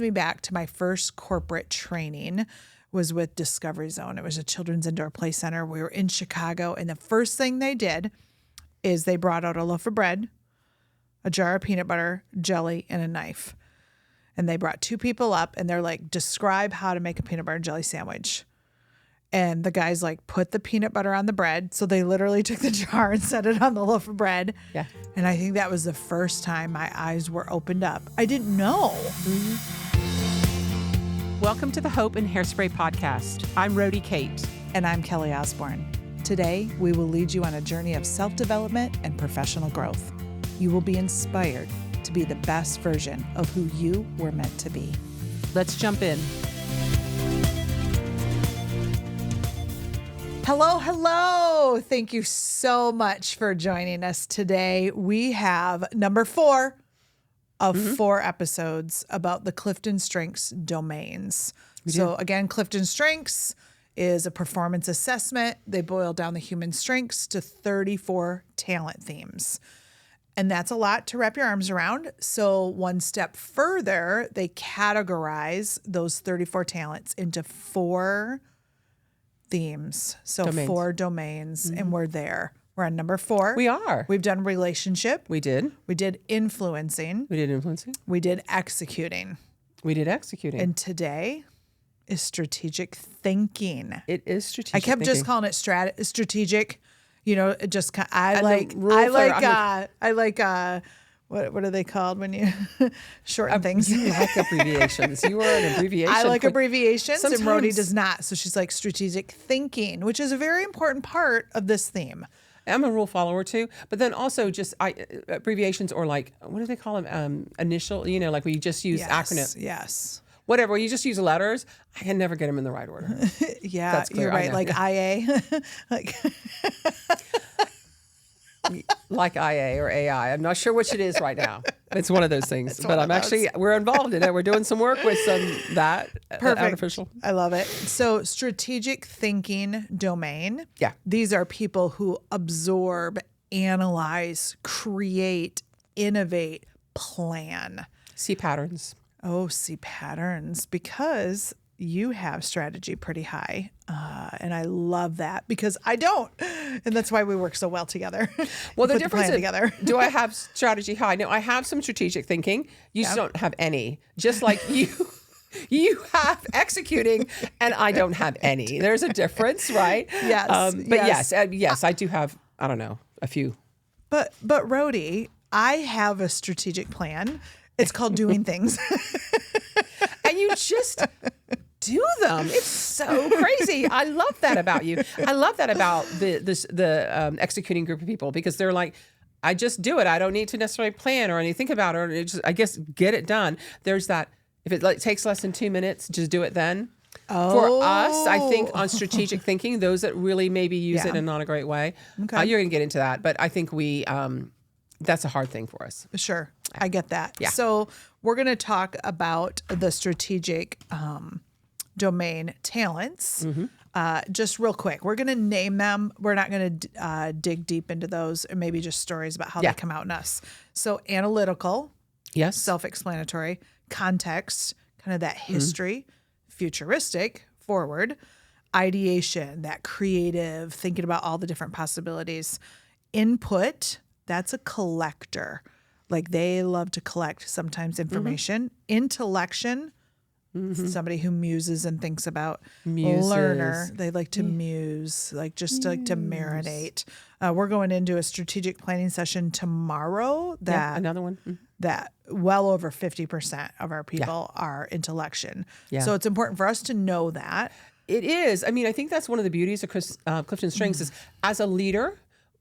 Me back to my first corporate training was with Discovery Zone. It was a children's indoor play center. We were in Chicago, and the first thing they did is they brought out a loaf of bread, a jar of peanut butter, jelly, and a knife. And they brought two people up, and they're like, describe how to make a peanut butter and jelly sandwich. And the guys like put the peanut butter on the bread. So they literally took the jar and set it on the loaf of bread. Yeah. And I think that was the first time my eyes were opened up. I didn't know. Mm-hmm. Welcome to the Hope and Hairspray podcast. I'm Rhodey Kate. And I'm Kelly Osborne. Today, we will lead you on a journey of self-development and professional growth. You will be inspired to be the best version of who you were meant to be. Let's jump in. Hello. Thank you so much for joining us today. We have number 4 of 4 episodes about the CliftonStrengths domains. So again, CliftonStrengths is a performance assessment. They boil down the human strengths to 34 talent themes. And that's a lot to wrap your arms around. So one step further, they categorize those 34 talents into 4 themes. So domains. 4 domains, and we're there. We're on number 4. We are. We've done relationship. We did. We did influencing. We did influencing. We did executing. We did executing. And today is strategic thinking. It is strategic. I kept thinking. just calling it strategic. You know, it just I And like the rule what are they called when you shorten things? You like abbreviations. You are an abbreviation. I like abbreviations, and Rhodey Sometimes- does not. So she's like strategic thinking, which is a very important part of this theme. I'm a rule follower too, but then also just abbreviations or like, what do they call them? Initial, like we just use acronyms. Yes. Whatever, you just use letters. I can never get them in the right order. Yeah, That's clear, you're I right. know. Like IA. Like IA or AI. I'm not sure which it is right now. It's one of those things. But we're involved in it. We're doing some work with Perfect. artificial. I love it. So strategic thinking domain. Yeah. These are people who absorb, analyze, create, innovate, plan. See patterns. Oh, see patterns, because you have strategy pretty high. And I love that because I don't. And that's why we work so well together. Well, the Put difference plan is, together. do I have strategy high? No, I have some strategic thinking. You just don't have any. Just like you. You have executing, and I don't have any. There's a difference, right? Yes. But yes, I do have, I don't know, a few. But Rhodey, I have a strategic plan. It's called doing things. And you just do them. It's so crazy. I love that about you. I love that about the executing group of people, because they're like, I just do it. I don't need to necessarily plan or anything about it. Or I guess get it done. There's that. If it takes less than 2 minutes, just do it then. For us, I think on strategic thinking, those that really maybe use it in not a great way, you're going to get into that. But I think that's a hard thing for us. Sure. I get that. Yeah. So we're going to talk about the strategic domain talents. Just real quick. We're going to name them. We're not going to dig deep into those, and maybe just stories about how they come out in us. So analytical. Yes. Self-explanatory. Context, kind of that history. Futuristic, forward. Ideation, that creative, thinking about all the different possibilities. Input, that's a collector. Like they love to collect sometimes information. Intellection, somebody who muses and thinks about. Learner, they like to muse, like just to marinate. We're going into a strategic planning session tomorrow Another one. that well over 50% of our people are intellection. Yeah. So it's important for us to know that. It is. I mean, I think that's one of the beauties of CliftonStrengths is as a leader,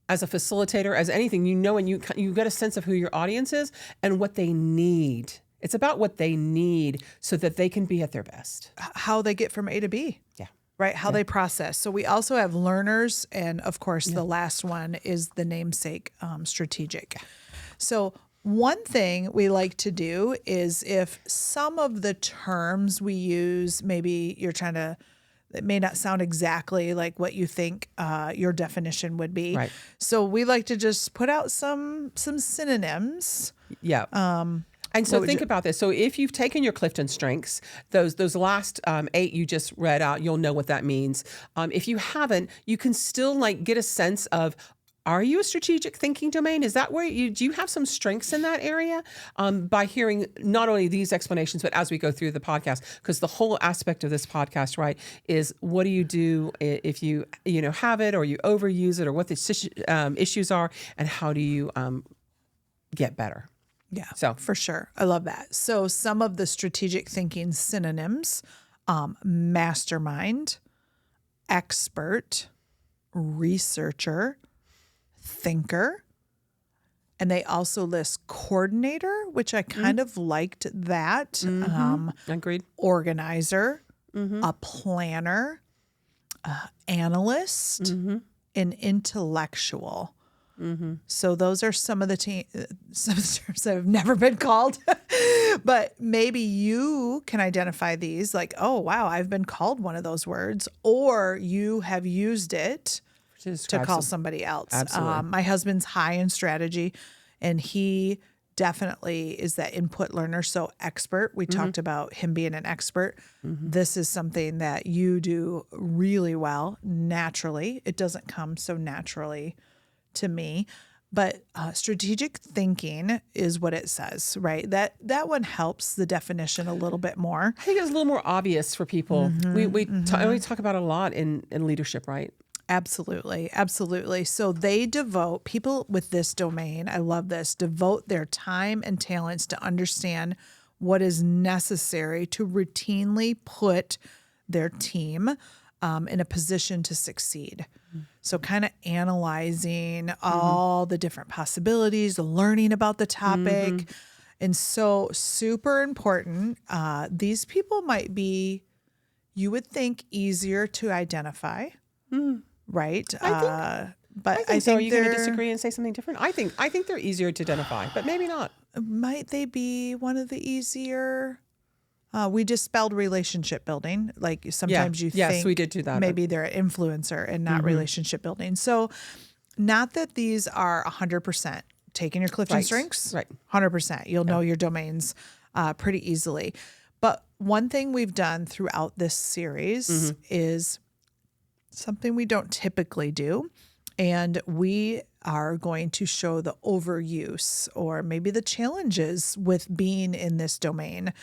as a facilitator, as anything, and you get a sense of who your audience is and what they need. It's about what they need so that they can be at their best. How they get from A to B. Yeah. Right? How they process. So we also have learners. And of course, the last one is the namesake, strategic. So one thing we like to do is if some of the terms we use, maybe it may not sound exactly like what you think your definition would be. Right. So we like to just put out some synonyms. Yeah. And so think about this. So if you've taken your Clifton Strengths, those last 8 you just read out, you'll know what that means. If you haven't, you can still like get a sense of, are you a strategic thinking domain? Is that where do you have some strengths in that area? By hearing not only these explanations, but as we go through the podcast, because the whole aspect of this podcast, right, is what do you do if you have it or you overuse it, or what the issues are, and how do you get better? Yeah, so for sure. I love that. So some of the strategic thinking synonyms, mastermind, expert, researcher, thinker, and they also list coordinator, which I kind of liked that. Agreed. Organizer, a planner, analyst, and intellectual. So those are some of the terms that have never been called, but maybe you can identify these like, oh, wow, I've been called one of those words, or you have used it to call somebody else. Absolutely. My husband's high in strategy, and he definitely is that input learner. So expert, we talked about him being an expert. This is something that you do really well naturally. It doesn't come so naturally to me, but strategic thinking is what it says, right? That one helps the definition a little bit more. I think it's a little more obvious for people. We talk about it a lot in leadership, right? Absolutely. Absolutely. So they devote, people with this domain, I love this, devote their time and talents to understand what is necessary to routinely put their team in a position to succeed. So kind of analyzing all the different possibilities, learning about the topic. And so super important. These people might be, you would think, easier to identify. Right. But I think so. Are you going to disagree and say something different? I think they're easier to identify, but maybe not. Might they be one of the easier? We just spelled relationship building. Like sometimes you think we did do that. Maybe they're an influencer and not relationship building. So not that these are 100% taking your Clifton Strengths. Right. 100%. You'll know your domains pretty easily. But one thing we've done throughout this series is something we don't typically do. And we are going to show the overuse or maybe the challenges with being in this domain.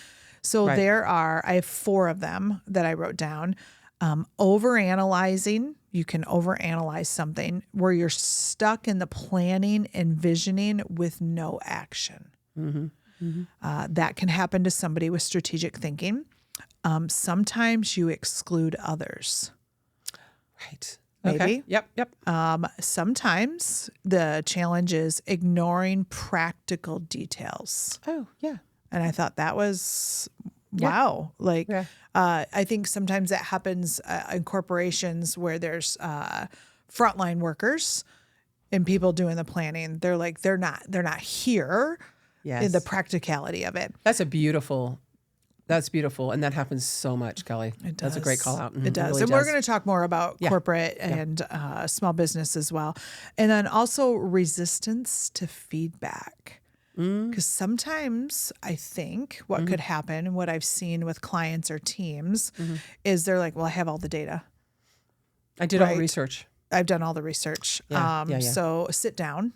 So I have 4 of them that I wrote down. Overanalyzing. You can overanalyze something where you're stuck in the planning and visioning with no action. That can happen to somebody with strategic thinking. Sometimes you exclude others. Right. Maybe. Okay. Yep. Sometimes the challenge is ignoring practical details. Oh, yeah. And I thought that was, wow. Like, I think sometimes that happens in corporations where there's frontline workers and people doing the planning. They're like, they're not here in the practicality of it. That's beautiful. And that happens so much, Kelly. It does. That's a great call out. It does. Really and does. we're going to talk more about corporate and small business as well. And then also resistance to feedback. Because sometimes I think what could happen, and what I've seen with clients or teams, is they're like, well, I have all the data. I did all the research. I've done all the research. So sit down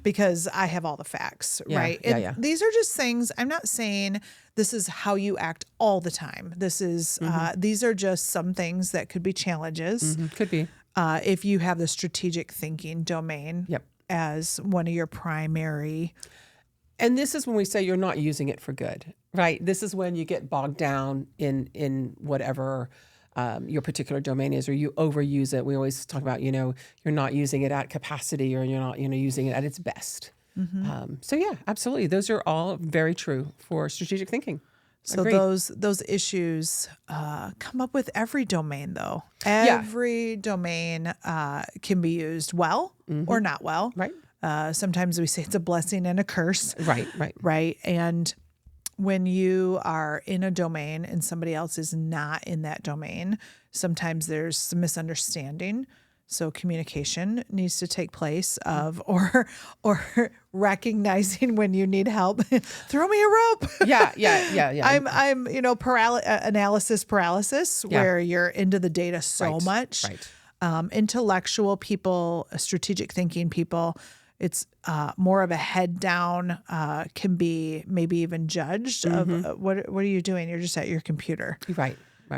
because I have all the facts, right? And these are just things, I'm not saying this is how you act all the time. This is, these are just some things that could be challenges. Could be. If you have the strategic thinking domain as one of your primary. And this is when we say you're not using it for good, right? This is when you get bogged down in whatever your particular domain is, or you overuse it. We always talk about, you're not using it at capacity, or you're not, using it at its best. So yeah, absolutely. Those are all very true for strategic thinking. So Agreed. those issues come up with every domain, though. Every domain can be used well or not well. Right. Sometimes we say it's a blessing and a curse. Right. And when you are in a domain and somebody else is not in that domain, sometimes there's some misunderstanding. So communication needs to take place of, or recognizing when you need help. Throw me a rope. Yeah. I'm analysis paralysis, where you're into the data so much. Right. Intellectual people, strategic thinking people, it's more of a head down, can be maybe even judged of what are you doing? You're just at your computer. Right. Or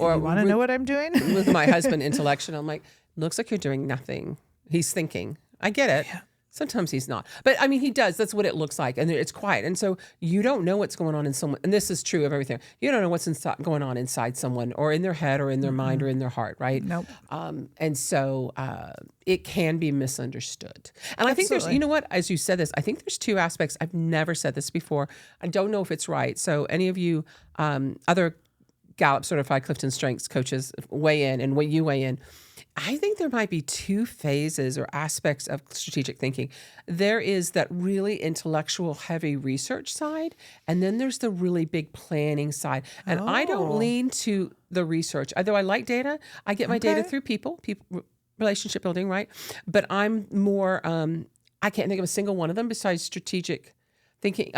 Or you want to know what I'm doing? With my husband, Intellection, I'm like, looks like you're doing nothing. He's thinking. I get it. Yeah. Sometimes he's not. But I mean, he does. That's what it looks like. And it's quiet. And so you don't know what's going on in someone. And this is true of everything. You don't know what's going on inside someone, or in their head, or in their mind, or in their heart, right? Nope. And so it can be misunderstood. And I think there's, you know what, as you said this, I think there's two aspects. I've never said this before. I don't know if it's right. So any of you other Gallup certified CliftonStrengths coaches weigh in, and when you weigh in, I think there might be two phases or aspects of strategic thinking. There is that really intellectual, heavy research side, and then there's the really big planning side. And I don't lean to the research. Although I like data, I get my data through people, relationship building, right? But I'm more, I can't think of a single one of them besides strategic thinking.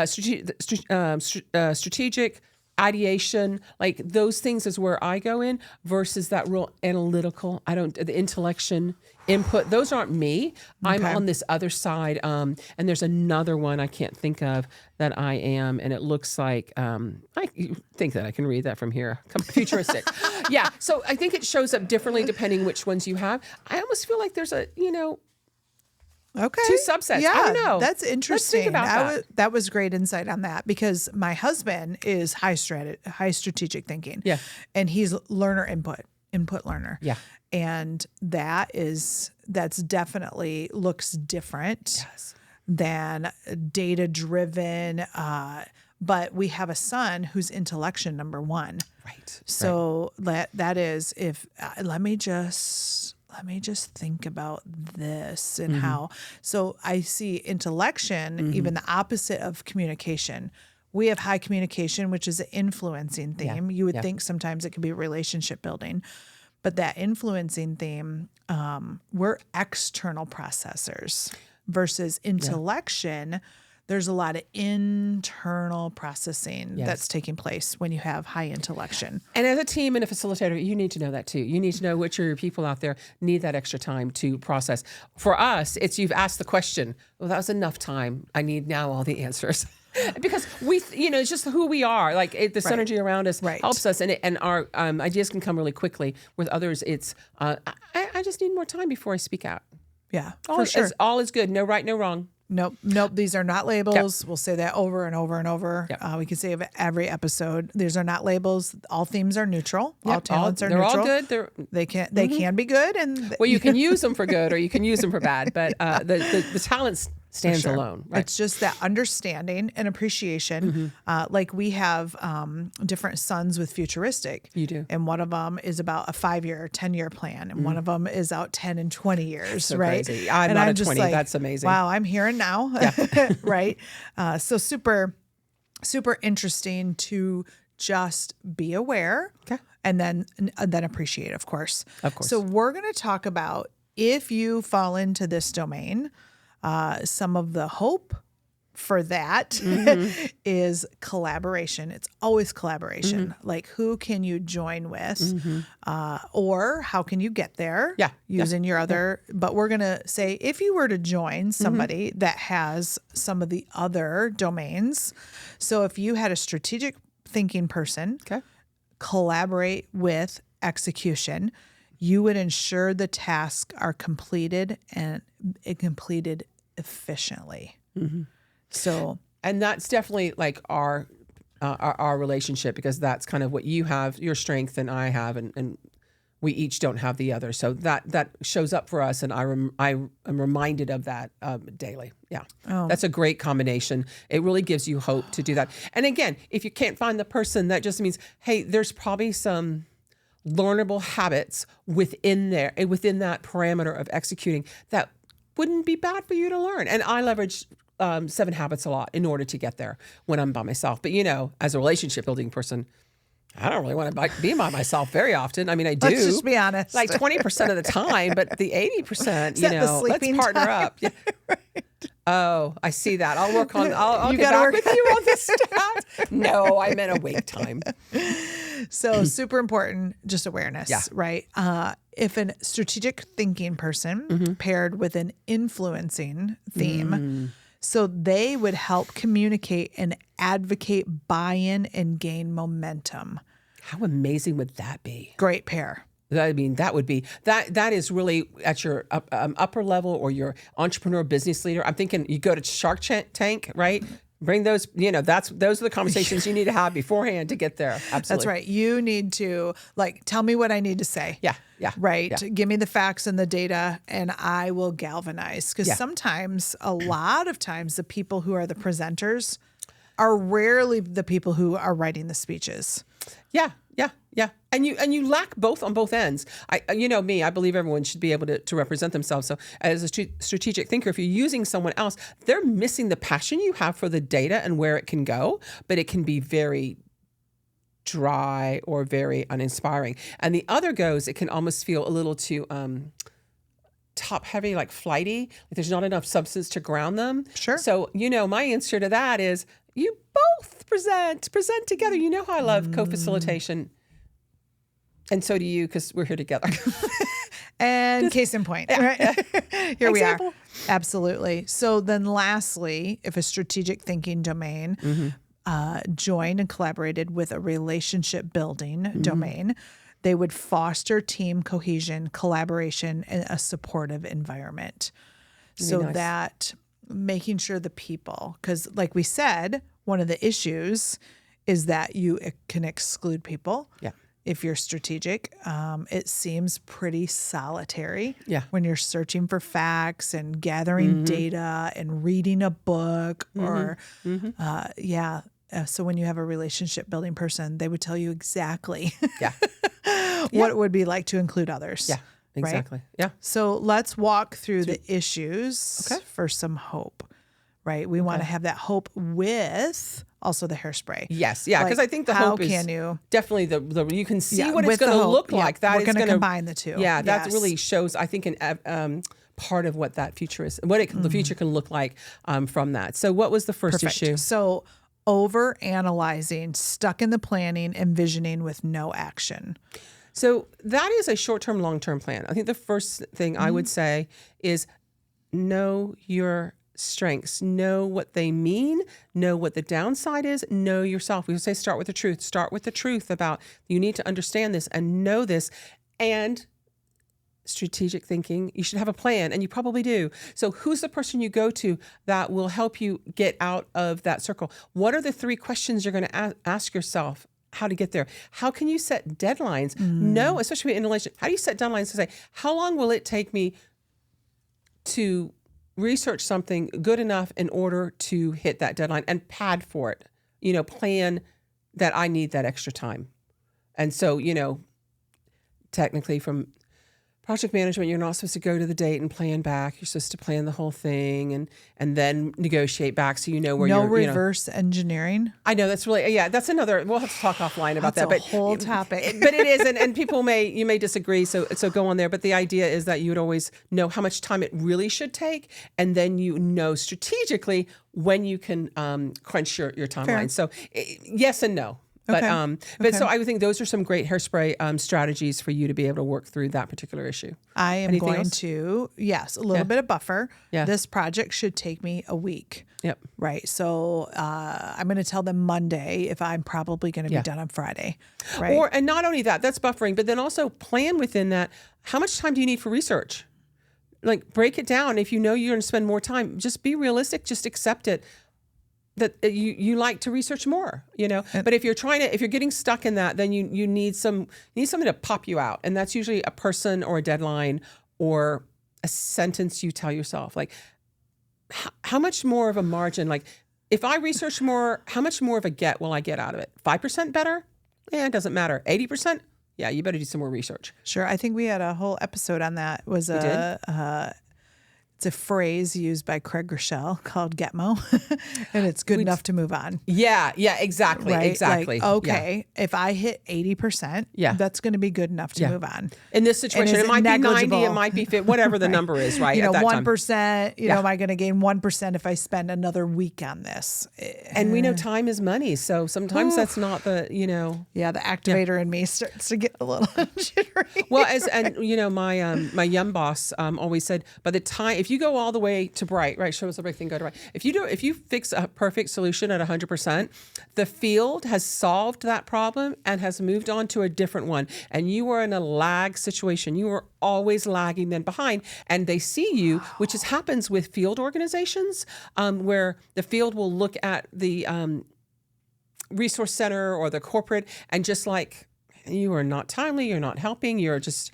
Strategic ideation, like those things is where I go in, versus that real analytical. The intellection input, those aren't me. I'm on this other side. And there's another one I can't think of that I am. And it looks like, I think that I can read that from here. Futuristic. Yeah. So I think it shows up differently depending which ones you have. I almost feel like there's two subsets. Yeah, I don't know. That's interesting. Let's think about that was great insight on that, because my husband is high strategic thinking. Yeah. And he's input learner. Yeah. And that's definitely looks different than data driven. But we have a son who's intellection number one. Right. So that is, if let me just think about this and how. So I see intellection, even the opposite of communication. We have high communication, which is an influencing theme. You would think sometimes it could be relationship building, but that influencing theme, we're external processors versus intellection. There's a lot of internal processing that's taking place when you have high intellection. And as a team and a facilitator, you need to know that too. You need to know which of your people out there need that extra time to process. For us, it's you've asked the question, well, that was enough time. I need now all the answers. Because it's just who we are. Like the synergy around us helps us, and our ideas can come really quickly. With others, it's I just need more time before I speak out. Yeah, for sure. All is good. No right, no wrong. Nope. These are not labels. Yep. We'll say that over and over and over. Yep. We can say of every episode, these are not labels. All themes are neutral. Yep. All talents are neutral. They're all good. They can be good, and you can use them for good or you can use them for bad. But the talents stands alone. Right? It's just that understanding and appreciation. Like we have different sons with Futuristic. You do. And one of them is about a 5-year, 10-year plan. And one of them is out 10 and 20 years, so right? Crazy. I'm not 20. That's amazing. Wow, I'm hearing now. Yeah. Right? So super, super interesting to just be aware and then appreciate, of course. Of course. So we're going to talk about, if you fall into this domain, some of the hope for that is collaboration. It's always collaboration. Like, who can you join with, or how can you get there using your other, but we're going to say, if you were to join somebody that has some of the other domains. So if you had a strategic thinking person, collaborate with execution, you would ensure the tasks are completed and completed efficiently. So, and that's definitely like our relationship, because that's kind of what you have, your strength, and I have, and we each don't have the other. So that shows up for us, and I am reminded of that daily. Yeah, that's a great combination. It really gives you hope to do that. And again, if you can't find the person, that just means, hey, there's probably some learnable habits within that parameter of executing that wouldn't be bad for you to learn. And I leverage 7 habits a lot in order to get there when I'm by myself. But as a relationship building person, I don't really want to be by myself very often. I mean, I do. Let's just be honest. Like 20% of the time, but the 80%, Is that the let's sleeping partner time? up. Yeah. Right. Oh, I see that. I'll work on, I'll You get gotta back work- with you on this stuff. No, I meant awake time. So super important, just awareness, Yeah. right? If a strategic thinking person paired with an influencing theme, so they would help communicate and advocate buy-in and gain momentum. How amazing would that be? Great pair. I mean, that would be, that is really at your upper level or your entrepreneur business leader. I'm thinking you go to Shark Tank, right? Bring those, those are the conversations you need to have beforehand to get there. Absolutely. That's right. You need to tell me what I need to say. Yeah. Yeah. Right. Yeah. Give me the facts and the data and I will galvanize. Because sometimes, a lot of times, the people who are the presenters are rarely the people who are writing the speeches. Yeah. Yeah. Yeah. And you lack both on both ends. I believe everyone should be able to represent themselves. So as a strategic thinker, if you're using someone else, they're missing the passion you have for the data and where it can go, but it can be very dry or very uninspiring. And the other goes, it can almost feel a little too top heavy, like flighty. Like there's not enough substance to ground them. Sure. So, my answer to that is you both present together. You know how I love co-facilitation. And so do you, because we're here together. And case in point, right? Here we are. Example. Absolutely. So then lastly, if a strategic thinking domain joined and collaborated with a relationship building domain, they would foster team cohesion, collaboration, and a supportive environment. So nice. that making sure the people, because like we said, one of the issues is that you can exclude people. Yeah. If you're strategic, it seems pretty solitary when you're searching for facts and gathering data and reading a book or, so when you have a relationship building person, they would tell you exactly what it would be like to include others. Yeah, exactly. Right? Yeah. So let's walk through the issues for some hope, right? We want to have that hope with also the hairspray. Yes, yeah, because I think the hope is definitely the you can see what it's going to look like. That we're going to combine the two. Yeah, that really shows, I think, an part of what that future is, the future can look like from that. So what was the first issue? So over analyzing, stuck in the planning, envisioning with no action. So that is a short-term, long-term plan. I think the first thing I would say is know your strengths, know what they mean, know what the downside is, know yourself. We would say start with the truth. Start with the truth about you need to understand this and know this. And strategic thinking, you should have a plan, and you probably do. So who's the person you go to that will help you get out of that circle? What are the 3 questions you're going to ask yourself? How to get there? How can you set deadlines? No, especially in Intellection. How do you set deadlines to say, how long will it take me to research something good enough in order to hit that deadline and pad for it? Plan that I need that extra time. And so, technically from project management, you're not supposed to go to the date and plan back. You're supposed to plan the whole thing and then negotiate back so where no you're. reverse engineering. I know that's really that's another. We'll have to talk offline about that. That's a whole topic. But it is, and people may disagree. So go on there. But the idea is that you would always know how much time it really should take, and then strategically when you can crunch your timeline. Fair. So yes and no. But so I would think those are some great Hairspray strategies for you to be able to work through that particular issue. I am Anything going else? to, a little bit of buffer. Yeah. This project should take me a week. Yep. Right. So I'm going to tell them Monday if I'm probably going to be done on Friday. Right. And not only that, that's buffering, but then also plan within that. How much time do you need for research? Like break it down. If you're going to spend more time, just be realistic. Just accept it. That you like to research more, but if you're getting stuck in that, then you need something to pop you out. And that's usually a person or a deadline or a sentence you tell yourself, like how much more of a margin, like if I research more, how much more of a get will I get out of it? 5% better? Yeah, it doesn't matter. 80%? Yeah, you better do some more research. Sure. I think we had a whole episode on that. It's It's a phrase used by Craig Rochelle called Getmo, and it's good enough to move on. Yeah, exactly, Right? exactly. Like, okay, if I hit 80%, that's going to be good enough to move on. In this situation, it might be 90, it might be 50, whatever the number is, right? You know, at that 1%, time. am I going to gain 1% if I spend another week on this? And we know time is money, so sometimes that's not the, Yeah, the activator in me starts to get a little jittery. Well, my young boss always said, by the time, if you go all the way to bright, right, show us everything, go to bright. If you fix a perfect solution at 100%, the field has solved that problem and has moved on to a different one. And you are in a lag situation. You are always lagging then behind. And they see you, which happens with field organizations, where the field will look at the resource center or the corporate and just like, you are not timely, you're not helping, you're just...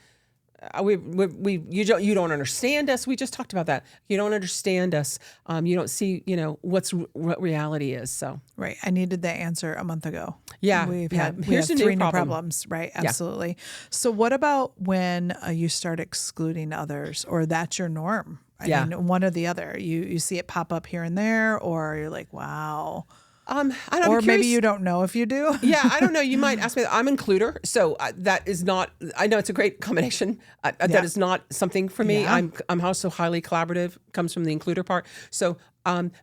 you don't understand us. We just talked about that. You don't understand us. You don't see, what reality is. So right. I needed that answer a month ago. Yeah. We have Here's three new new problems. Right. Absolutely. Yeah. So what about when you start excluding others, or that's your norm? I mean, one or the other. You see it pop up here and there, or you're like, wow. Or maybe you don't know if you do. Yeah, I don't know. You might ask me. I'm includer, so that is not. I know it's a great combination. That is not something for me. Yeah. I'm also highly collaborative. Comes from the includer part. So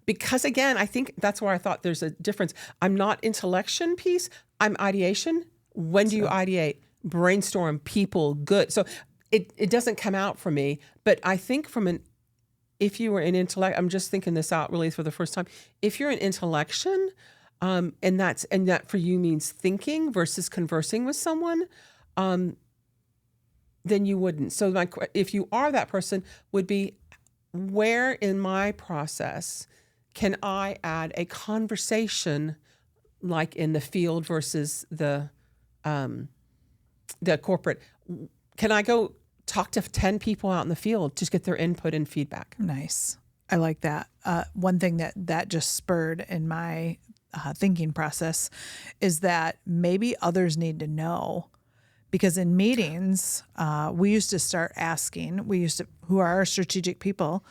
because again, I think that's where I thought there's a difference. I'm not intellection piece. I'm ideation. When do you ideate? Brainstorm. People. Good. So it doesn't come out for me. But I think if you were in intellect, I'm just thinking this out really for the first time. If you're in intellection, and that for you means thinking versus conversing with someone, then you wouldn't. So if you are that person, would be, where in my process can I add a conversation, like in the field versus the corporate? Can I go talk to 10 people out in the field to get their input and feedback? Nice. I like that. One thing that just spurred in my thinking process is that maybe others need to know, because in meetings, we used to start asking, who are our strategic people,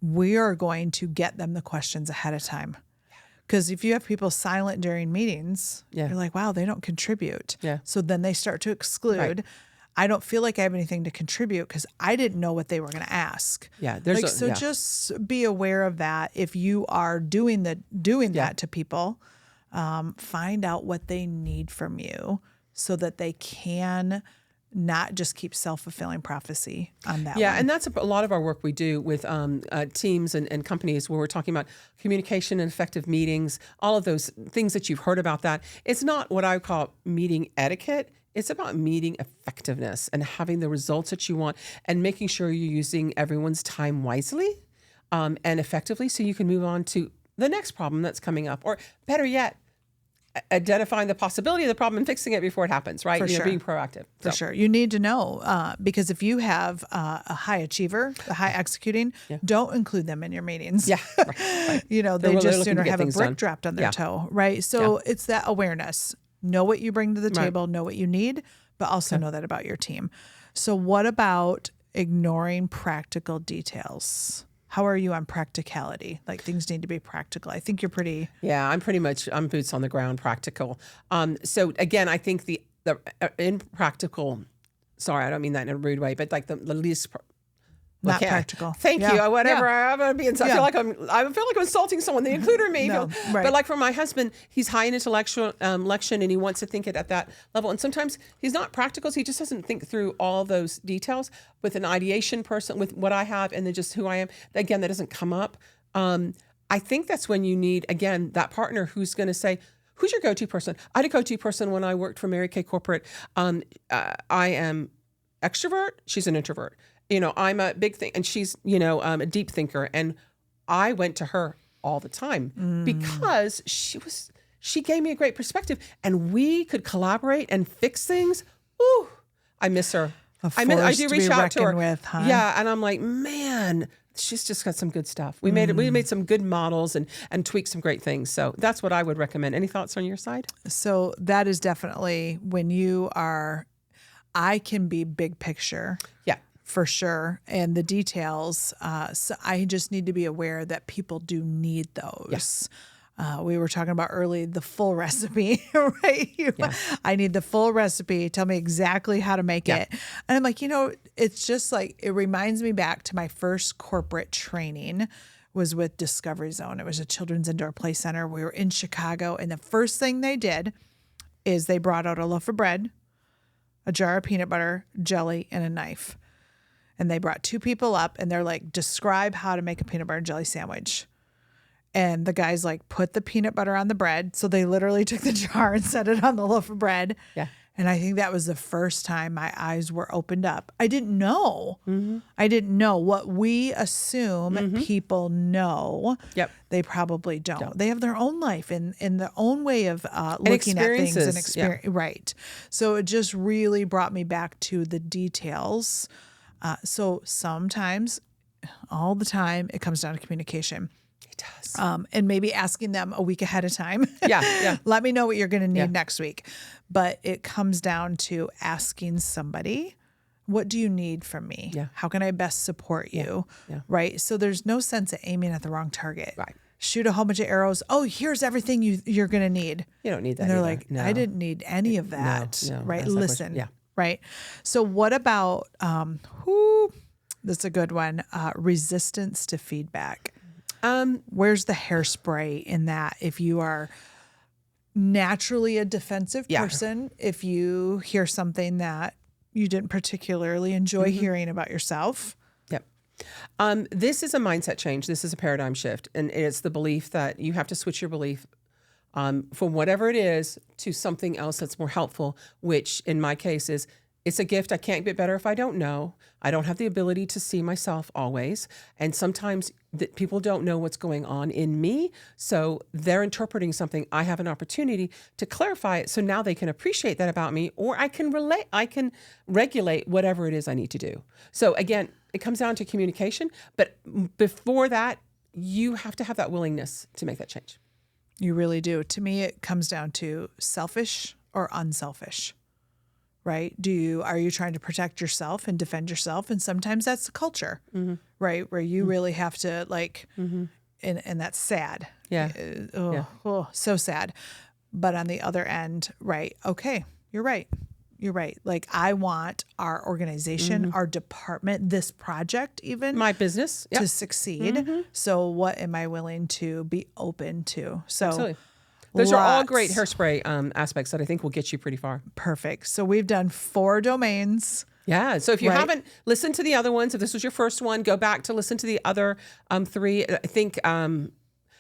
we are going to get them the questions ahead of time. Because if you have people silent during meetings, you're like, wow, they don't contribute. Yeah. So then they start to exclude. Right. I don't feel like I have anything to contribute because I didn't know what they were going to ask. Yeah, just be aware of that. If you are doing that to people, find out what they need from you so that they can not just keep self-fulfilling prophecy on that. Yeah, one. and that's a lot of our work we do with teams and companies, where we're talking about communication and effective meetings, all of those things that you've heard about. That it's not what I call meeting etiquette. It's about meeting effectiveness and having the results that you want, and making sure you're using everyone's time wisely and effectively, so you can move on to the next problem that's coming up, or better yet, identifying the possibility of the problem and fixing it before it happens, right? Sure. Being proactive. For sure. You need to know, because if you have a high achiever, a high executing, don't include them in your meetings. Yeah. Right. They just sooner have a brick done. dropped on their toe, right? So it's that awareness. Know what you bring to the table, know what you need, but also know that about your team. So what about ignoring practical details? How are you on practicality? Like, things need to be practical. I think you're pretty... Yeah, I'm boots on the ground, practical. So again, I think the impractical, sorry, I don't mean that in a rude way, but like the least... Not practical. Thank you. Whatever. I'm gonna be inside. I feel like I'm insulting someone. The includer me. But like for my husband, he's high in intellectual lection, and he wants to think it at that level. And sometimes he's not practical, so he just doesn't think through all those details. With an ideation person, with what I have, and then just who I am, again, that doesn't come up. I think that's when you need, again, that partner who's going to say, who's your go-to person? I had a go-to person when I worked for Mary Kay Corporate. I am extrovert. She's an introvert. I'm a big thing, and she's, a deep thinker. And I went to her all the time because she gave me a great perspective, and we could collaborate and fix things. Ooh, I miss her. I do reach out to her. With, huh? Yeah. And I'm like, man, she's just got some good stuff. We made some good models and tweaked some great things. So that's what I would recommend. Any thoughts on your side? So that is definitely when I can be big picture. Yeah. for sure. And the details. So I just need to be aware that people do need those. We were talking about early the full recipe, right? I need the full recipe. Tell me exactly how to make it. And I'm like, it's just like, it reminds me back to my first corporate training was with Discovery Zone. It was a children's indoor play center. We were in Chicago. And the first thing they did is they brought out a loaf of bread, a jar of peanut butter, jelly, and a knife. And they brought 2 people up and they're like, describe how to make a peanut butter and jelly sandwich. And the guys like put the peanut butter on the bread. So they literally took the jar and set it on the loaf of bread. Yeah. And I think that was the first time my eyes were opened up. I didn't know. I didn't know what we assume people know. Yep. They probably don't. They have their own life and their own way of looking at things and experience. Yeah. Right. So it just really brought me back to the details. So sometimes, all the time, it comes down to communication. Does. And maybe asking them a week ahead of time. Yeah. Let me know what you're going to need next week. But it comes down to asking somebody, what do you need from me? Yeah. How can I best support you? Yeah. Right. So there's no sense of aiming at the wrong target. Right. Shoot a whole bunch of arrows. Oh, here's everything you're going to need. You don't need that. And they're either. like, No. I didn't need any of that. No, right. that's that Listen. question. Yeah. Right. So what about, that's a good one. Resistance to feedback. Where's the hairspray in that? If you are naturally a defensive person, if you hear something that you didn't particularly enjoy hearing about yourself. Yep. This is a mindset change. This is a paradigm shift. And it's the belief that you have to switch your belief from whatever it is to something else that's more helpful, which in my case is, it's a gift. I can't get better if I don't know. I don't have the ability to see myself always. And sometimes people don't know what's going on in me. So they're interpreting something. I have an opportunity to clarify it. So now they can appreciate that about me, or I can regulate whatever it is I need to do. So again, it comes down to communication. But before that, you have to have that willingness to make that change. You really do. To me, it comes down to selfish or unselfish. Right? Are you trying to protect yourself and defend yourself? And sometimes that's the culture, right? Where you really have to and that's sad. Yeah. So sad. But on the other end, right? Okay. You're right. Like I want our organization, our department, this project, even my business to succeed. So what am I willing to be open to? So absolutely. Those are all great Hairspray aspects that I think will get you pretty far. Perfect. So we've done 4 domains. Yeah. So if you haven't listened to the other ones, if this was your first one, go back to listen to the other 3. I think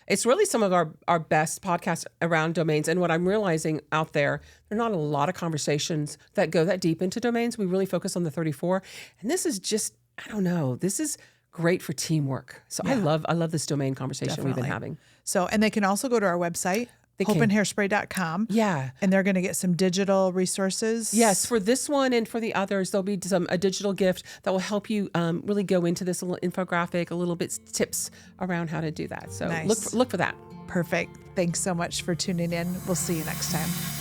it's really some of our best podcasts around domains. And what I'm realizing out there are not a lot of conversations that go that deep into domains. We really focus on the 34. And this is just, I don't know, this is great for teamwork. So I love this domain conversation we've been having. So, and they can also go to our website. hopeandhairspray.com. Yeah. And they're going to get some digital resources. Yes. For this one and for the others, there'll be a digital gift that will help you really go into this, a little infographic, a little bit tips around how to do that. So nice. look for that. Perfect. Thanks so much for tuning in. We'll see you next time.